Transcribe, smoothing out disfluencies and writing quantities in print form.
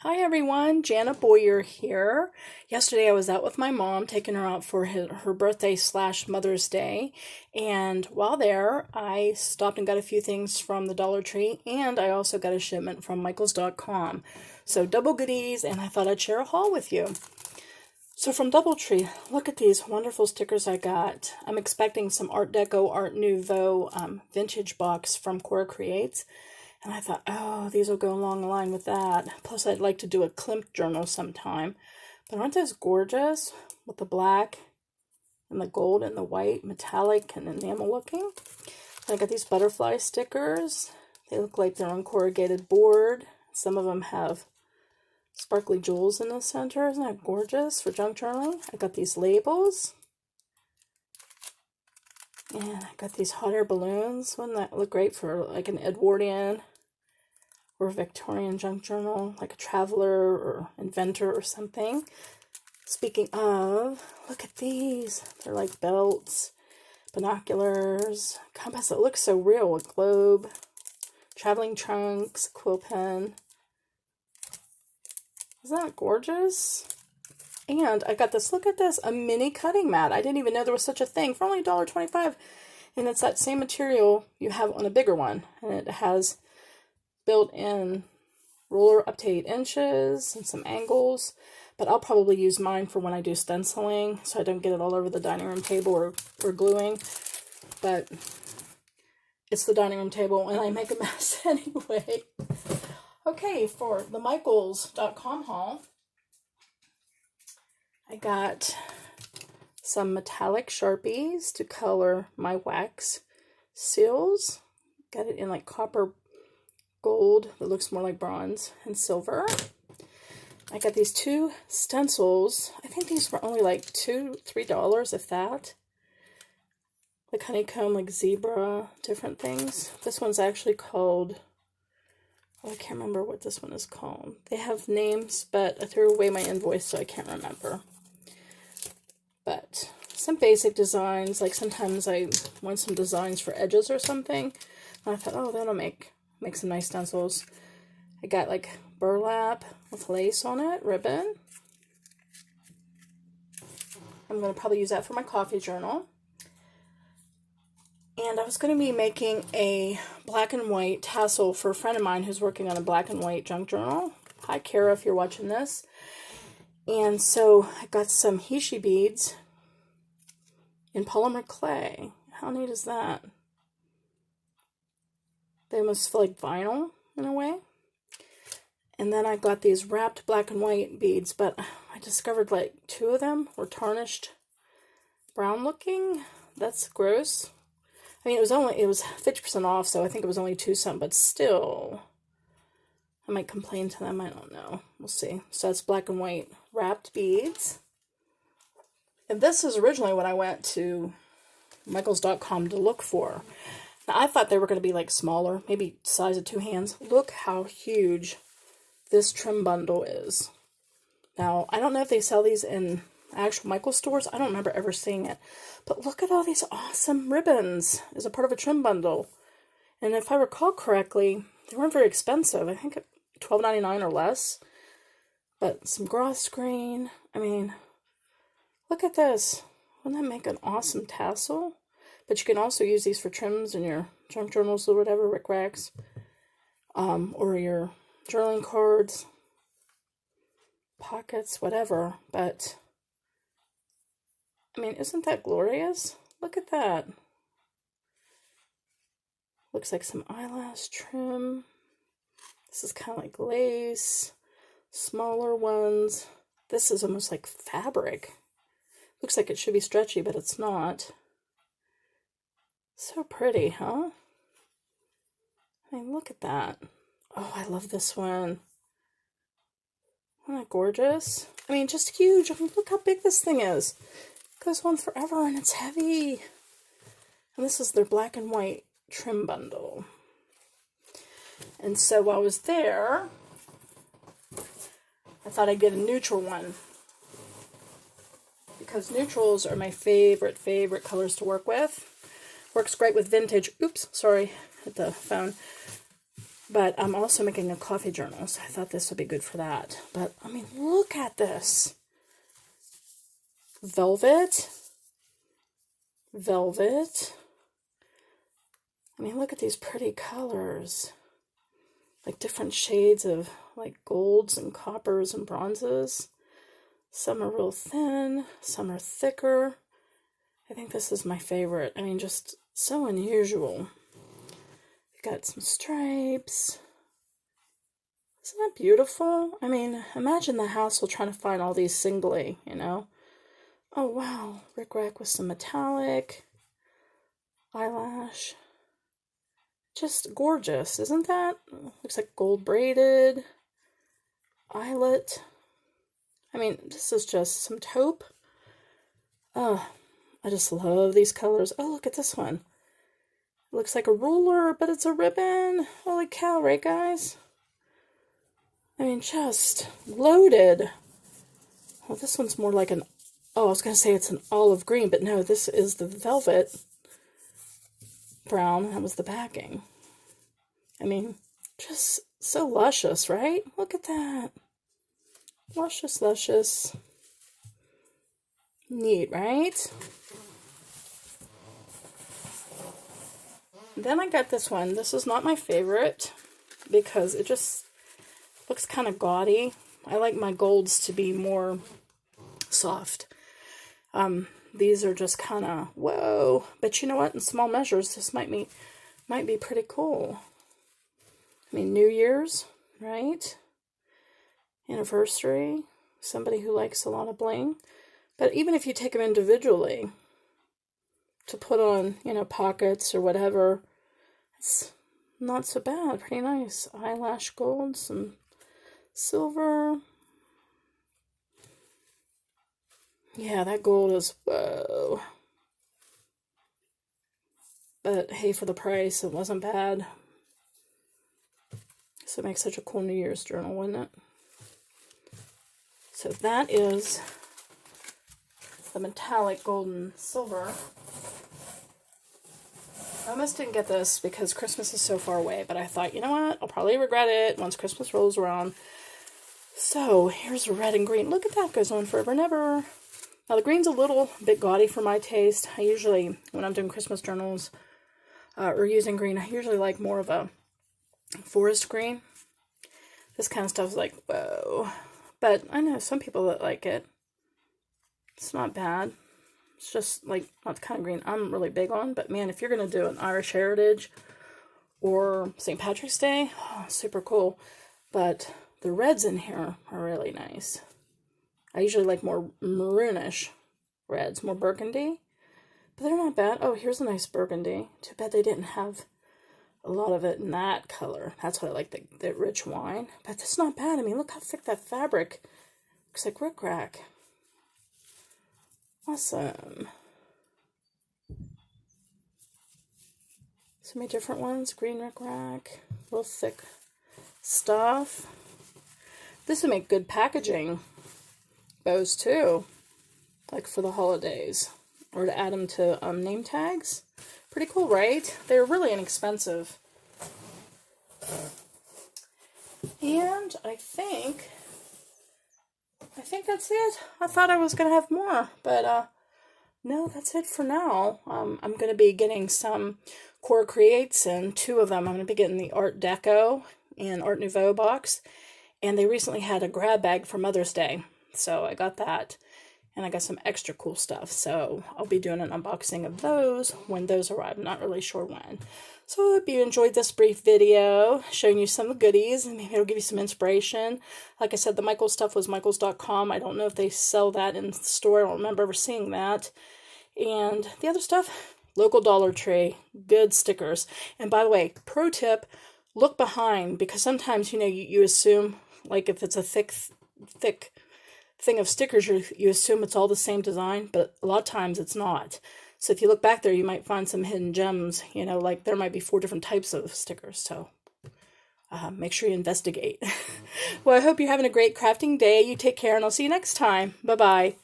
Hi everyone, Jana Boyer here. Yesterday I was out with my mom, taking her out for her birthday slash Mother's Day. And while there, I stopped and got a few things from the Dollar Tree, and I also got a shipment from Michaels.com. So double goodies, and I thought I'd share a haul with you. So from DoubleTree, look at these wonderful stickers I got. I'm expecting some Art Deco, Art Nouveau vintage box from Cora Creates. And I thought, oh, these will go along the line with that. Plus, I'd like to do a Klimt journal sometime. But aren't those gorgeous? With the black and the gold and the white, metallic and enamel looking. And I got these butterfly stickers. They look like they're on corrugated board. Some of them have sparkly jewels in the center. Isn't that gorgeous for junk journaling? I got these labels. And I got these hot air balloons. Wouldn't that look great for like an Edwardian or Victorian junk journal, like a traveler or inventor or something? Speaking of, look at these. They're like belts, binoculars, compass. It looks so real. A globe, traveling trunks, quill pen. Isn't that gorgeous? And I got this, look at this, a mini cutting mat. I didn't even know there was such a thing for only $1.25. And it's that same material you have on a bigger one. And it has built-in roller up to 8 inches and some angles. But I'll probably use mine for when I do stenciling, so I don't get it all over the dining room table or gluing. But it's the dining room table and I make a mess anyway. Okay, for the Michaels.com haul, I got some metallic Sharpies to color my wax seals. Got it in like copper gold that looks more like bronze and silver. I got these two stencils. I think these were only like $2-3, if that. Like honeycomb, like zebra, different things. This one's actually called, oh, I can't remember what this one is called. They have names, but I threw away my invoice, so I can't remember. But some basic designs, like sometimes I want some designs for edges or something. And I thought, oh, that'll make some nice stencils. I got like burlap with lace on it, ribbon. I'm going to probably use that for my coffee journal. And I was going to be making a black and white tassel for a friend of mine who's working on a black and white junk journal. Hi, Kara, if you're watching this. And so I got some Hishi beads in polymer clay. How neat is that? They almost feel like vinyl in a way. And then I got these wrapped black and white beads, but I discovered like 2 of them were tarnished brown looking. That's gross. I mean, it was 50% off, so I think it was only 2 something, but still, I might complain to them. I don't know. We'll see. So that's black and white wrapped beads. And this is originally what I went to Michaels.com to look for. Now, I thought they were going to be like smaller, maybe size of 2 hands. Look how huge this trim bundle is. Now, I don't know if they sell these in actual Michaels stores. I don't remember ever seeing it. But look at all these awesome ribbons as a part of a trim bundle. And if I recall correctly, they weren't very expensive. I think $12.99 or less. But some grosgrain. I mean, look at this. Wouldn't that make an awesome tassel? But you can also use these for trims in your junk journals or whatever, rickracs. Or your journaling cards, pockets, whatever. But, I mean, isn't that glorious? Look at that. Looks like some eyelash trim. This is kind of like lace. Smaller ones. This is almost like fabric. Looks like it should be stretchy, but it's not. So pretty, huh? I mean, look at that. Oh, I love this one. Isn't that gorgeous? I mean, just huge. I mean, look how big this thing is. It goes on forever, and it's heavy. And this is their black and white trim bundle. And so while I was there, I thought I'd get a neutral one. Because neutrals are my favorite colors to work with. Works great with vintage. Oops, sorry, hit the phone. But I'm also making a coffee journal, so I thought this would be good for that. But, I mean, look at this. Velvet. Velvet. I mean, look at these pretty colors. Like different shades of like golds and coppers and bronzes. Some are real thin, some are thicker. I think this is my favorite. I mean, just so unusual. We got some stripes. Isn't that beautiful? I mean, imagine the hassle trying to find all these singly, you know? Oh, wow. Rickrack with some metallic eyelash. Just gorgeous, isn't that? Looks like gold braided. Eyelet. I mean, this is just some taupe. Oh, I just love these colors. Oh, look at this one. It looks like a ruler, but it's a ribbon. Holy cow, right, guys? I mean, just loaded. Well, this one's more like an... Oh, I was going to say it's an olive green, but no, this is the velvet brown. That was the backing. I mean, just so luscious, right? Look at that. Luscious, luscious. Neat, right? Then I got this one. This is not my favorite because it just looks kind of gaudy. I like my golds to be more soft. These are just kind of, whoa. But you know what? In small measures, this might be pretty cool. I mean, New Year's, right? Anniversary. Somebody who likes a lot of bling. But even if you take them individually to put on, you know, pockets or whatever, it's not so bad. Pretty nice. Eyelash gold, some silver. Yeah, that gold is, whoa. But hey, for the price, it wasn't bad. So it makes such a cool New Year's journal, wouldn't it? So that is the metallic gold and silver. I almost didn't get this because Christmas is so far away, but I thought, you know what? I'll probably regret it once Christmas rolls around. So here's red and green. Look at that, goes on forever and ever. Now the green's a little bit gaudy for my taste. I usually, when I'm doing Christmas journals or using green, I usually like more of a forest green. This kind of stuff is like, whoa. But I know some people that like it. It's not bad. It's just like not the kind of green I'm really big on. But man, if you're going to do an Irish Heritage or St. Patrick's Day, oh, super cool. But the reds in here are really nice. I usually like more maroonish reds, more burgundy. But they're not bad. Oh, here's a nice burgundy. Too bad they didn't have a lot of it in that color. That's what I like, the rich wine. But that's not bad. I mean, look how thick that fabric looks like rickrack. Awesome. So many different ones. Green rickrack. Real thick stuff. This would make good packaging bows too. Like for the holidays. Or to add them to name tags. Pretty cool, right? They're really inexpensive. And I think that's it. I thought I was going to have more, but no, that's it for now. I'm going to be getting some Core Creates, and two of them. I'm going to be getting the Art Deco and Art Nouveau box, and they recently had a grab bag for Mother's Day, so I got that. And I got some extra cool stuff, so I'll be doing an unboxing of those when those arrive. I'm not really sure when. So I hope you enjoyed this brief video, showing you some of the goodies, and maybe it'll give you some inspiration. Like I said, the Michaels stuff was Michaels.com. I don't know if they sell that in the store. I don't remember ever seeing that. And the other stuff, local Dollar Tree, good stickers. And by the way, pro tip, look behind, because sometimes, you know, you assume, like if it's a thick thing of stickers, you assume it's all the same design, but a lot of times it's not. So if you look back there, you might find some hidden gems, you know, like there might be 4 different types of stickers, so make sure you investigate. Well, I hope you're having a great crafting day. You take care, and I'll see you next time. Bye-bye.